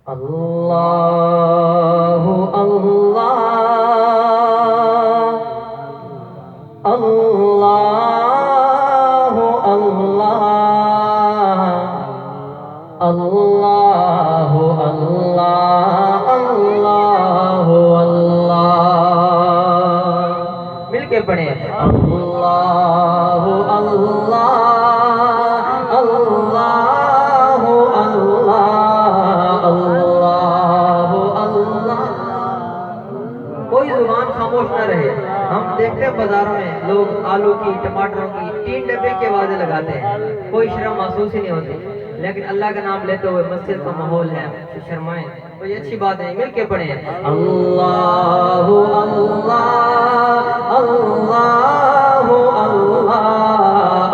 اللہ اللہ اللہ اللہ اللہ اللہ اللہ اللہ مل کے پڑھیں اللہ اللہ اللہ اللہ اللہ کوئی زبان خاموش نہ رہے. ہم دیکھتے ہیں بازاروں میں لوگ آلو کی ٹماٹروں کی 3 ڈبے کی آوازیں لگاتے ہیں, کوئی شرم محسوس ہی نہیں ہوتی, لیکن اللہ کا نام لیتے ہوئے مسجد کا ماحول ہے شرمائیں تو یہ اچھی بات ہے. مل کے پڑھیں اللہ اللہ اللہ اللہ اللہ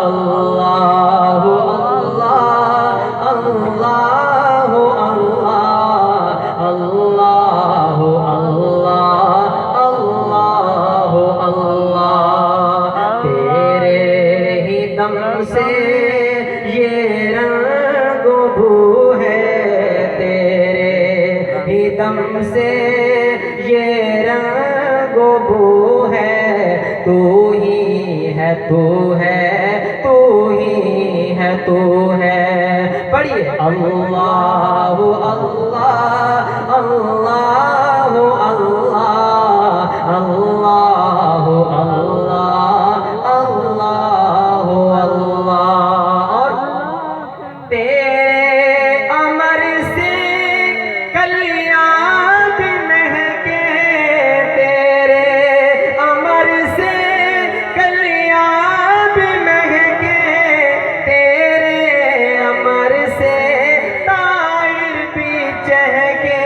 اللہ اللہ اللہ اللہ تیرے ہی دم سے یہ رنگ و بو ہے, تیرے ہی دم سے یہ رنگ و بو ہے, تو ہی ہے تو ہے تو ہی ہے تو ہے. پڑھیے اللہ اللہ اللہ اللہ اللہ اللہ اللہ اور تیرے امر سے کلیاں بھی مہکے, تیرے امر سے کلیاں بھی مہکے, تیرے امر سے طائر بھی چہکے.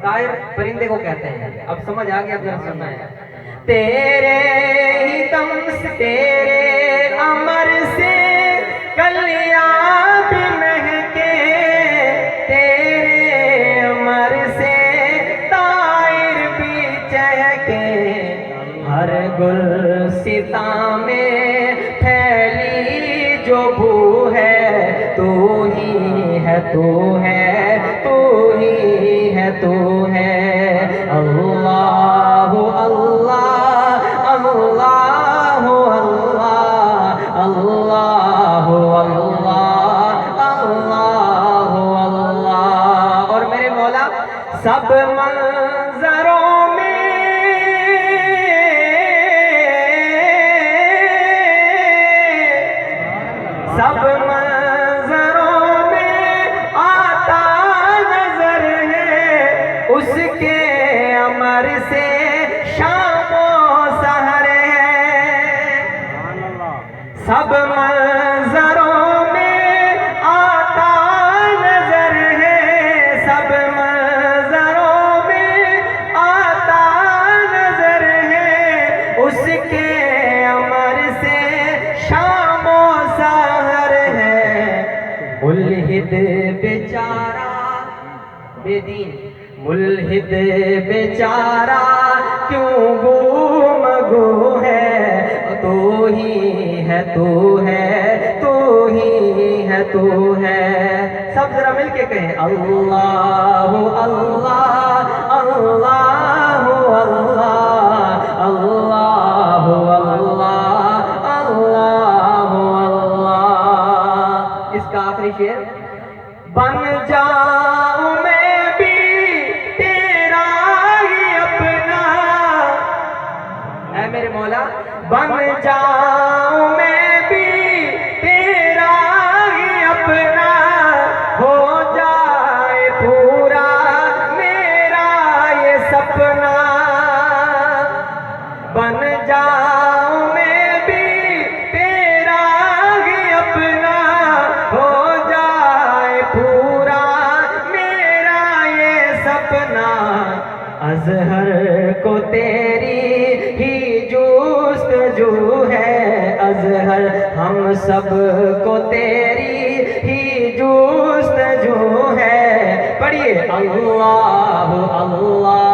طائر پرندے کو کہتے ہیں, اب سمجھ آ گیا, اب ذرا سننا ہے. تیرے ہی دم سے تیرے امر سے کلیاں بھی مہکے, تیرے امر سے طائر بھی چہکے, ہر گلستاں میں پھیلی جو بو ہے, تو ہی ہے تو ہے تو ہی ہے تو ہے. اللہ اللہ اللہ اللہ اللہ اللہ اللہ اور میرے مولا سب منظروں میں سب منظروں میں آتا نظر ہے, اس کے امر سے شام و سحر ہے. سب منظروں میں آتا نظر ہے, سب منظروں میں آتا نظر ہے, اس کے امر سے شام و سحر ہے. ملحد بیچارہ بے دین, ملحد بیچارہ کیوں گم گو ہے, تو ہی ہے تو ہے تو ہی ہے تو ہے. سب ذرا مل کے کہیں اللہ اللہ اللہ اللہ اللہ اللہ اللہ. اس کا آخری شعر بن جاؤں میں بھی تیرا ہی اپنا, اے میرے مولا بن جاؤں میں بھی تیرا ہی اپنا, ہو جائے پورا میرا یہ سپنا. بن جاؤں میں بھی تیرا ہی اپنا, ہو جائے پورا میرا یہ سپنا. اظہر کو تیری ہی جستجو ہے, اظہر ہم سب کو تیری ہی جستجو ہے. پڑھیے اللہ اللہ